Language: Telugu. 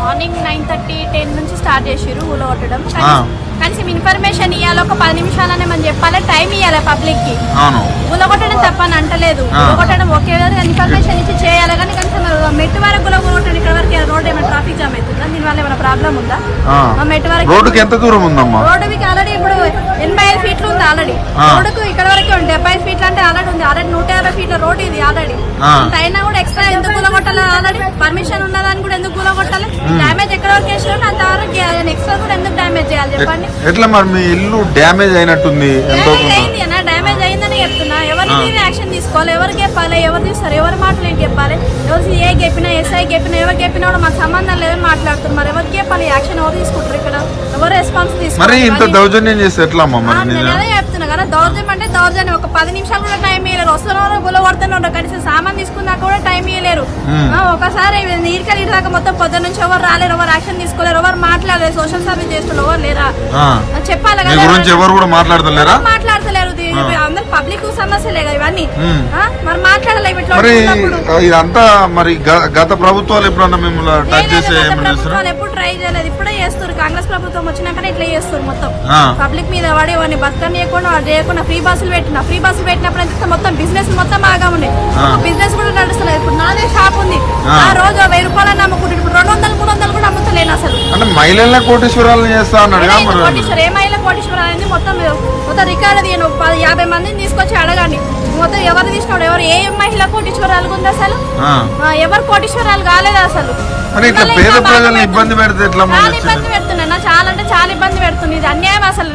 మార్నింగ్ 9:30, 10 నుంచి స్టార్ట్ చేసిర్రు ఊళ్ళో కొట్టడం. కనీసం ఇన్ఫర్మేషన్ ఇవ్వాలి, ఒక 10 నిమిషాలనే మనం చెప్పాలి, టైం ఇవ్వాలి పబ్లిక్ కి. ఊళ్ళో కొట్టడం తప్పని అంటలేదు, ఊళ్ళో కొట్టడం ఒకే ఇన్ఫర్మేషన్ ఇచ్చి చేయాలి. కానీ కనీసం మెట్టు వరకు ఊళ్ళో కొట్టడం, ఇక్కడ వరకు రోడ్ ఏమైనా ట్రాఫిక్ జామ్ అవుతుందా, దీనివల్ల ఏమైనా ప్రాబ్లం ఉందా? మెట్టు వరకు రోడ్డుకి ఎంత దూరం ఉందమ్మా? రోడ్డుకి ఆల్రెడీ ఇప్పుడు 85 ఫీట్లు ఉంది ఆల్రెడీ. రోడ్డుకు ఇక్కడ వరకే ఉంది 75 ఫీట్లు, అంటే ఆల్రెడీ ఉంది. ఆల్రెడీ 150 ఫీట్ల రోడ్ ఇది ఆల్రెడీ. అయినా కూడా ఎక్స్ట్రా ఎందుకు ఊళ్ళో కొట్టాలి? ఆల్రెడీ పర్మిషన్ ఉన్నదాన్ని కూడా ఎందుకు ఊళ్ళో కొట్టాలి? డ్యామేజ్ ఎక్కడ వరకు వేసినా అంతవరకు ఎక్స్ట్రా కూడా ఎందుకు డ్యామేజ్ చేయాలి చెప్పండి? ఎట్లా మరి మీ ఇల్లు డ్యామేజ్ అయినట్టుంది? అయింది అన్న, డ్యామేజ్ అయిందని చెప్తున్నా. ఎవరి మీద యాక్షన్ తీసుకోవాలి, ఎవరు చెప్పాలి, ఎవరు తీస్తారు, ఎవరి మాటలు ఏంటి చెప్పాలి? ఎవరు ఏ చెప్పినా, ఎస్ఐ చెప్పినా, ఎవరు చెప్పినా కూడా మాకు సంబంధం లేదని మాట్లాడుతున్నారు. మరి ఎవరికి చెప్పాలి యాక్షన్? ఎవరు తీసుకుంటారు? ఇక్కడ ఎవరు రెస్పాన్స్ తీసుకుంటారు? ఇంత దౌర్జన్యం చేస్తే ఎట్లా అమ్మా? అదే చెప్తున్నా కదా, దౌర్జన్యం అంటే దౌర్జన్యం. ఒక 10 నిమిషాలు కూడా టైం ఇవ్వలేరు. వస్తున్నారు గుల కొడుతున్నారు, కనీసం సామాన్ తీసుకున్నాక కూడా టైం ఇవ్వలేరు. ఒకసారి నీటికి దాకా మొత్తం పొద్దు నుంచి ఎవరు రాలేరు, ఎవరు యాక్షన్ తీసుకోలేరు, ఎవరు మాట్లాడలేరు. సోషల్ సర్వీస్ చేస్తున్నారు, ఎవరు లేరా? చెప్పాలి కదా, ఎవరు కూడా మాట్లాడతలేరు. అందరు పబ్లిక్ సమస్యలే కదా ఇవన్నీ. మరి మాట్లాడాలి ఇదంతా. మరి గత ప్రభుత్వాలు ఎప్పుడన్నా మిమ్మల్ని టచ్ చేసే ఎప్పుడు ట్రై చేయలేదు, ఇప్పుడే చేస్తారు. కాంగ్రెస్ ప్రభుత్వం వచ్చినాకనే ఇట్లా చేస్తారు. మొత్తం పబ్లిక్ మీద పడి వాడిని బతకనియకుండా చేయకుండా ఫ్రీ బస్సులు పెట్టినప్పుడు మొత్తం బిజినెస్ మొత్తం బాగా ఉన్నాయి. బిజినెస్ కూడా నడుస్తలేదు. ఇప్పుడు నాదే షాప్ ఉంది, ఆ రోజు 1000 రూపాయలు అమ్ముకుంటే ఇప్పుడు 200, 300 కూడా అమ్ముతలేను అసలు. అంటే మహిళల కోటీశ్వరాలు చేస్తా అన్నాడు. ఏ మహిళ కోటీశ్వరాలు అనేది మొత్తం రికార్డు తీయను. 50 మందిని తీసుకొచ్చి అడగండి, మొత్తం ఎవరు తీసుకున్నాడు, ఎవరు ఏ మహిళ కోటీశ్వరాలు ఉంది అసలు? ఎవరు కోటీశ్వరాలు కాలేదు అసలు. పేద ప్రజలను ఇబ్బంది పెడితే ఎట్లా? చాలా ఇబ్బంది పెడుతున్నా, చాలా అంటే చాలా ఇబ్బంది పెడుతుంది. ఇది అన్యాయం అసలు.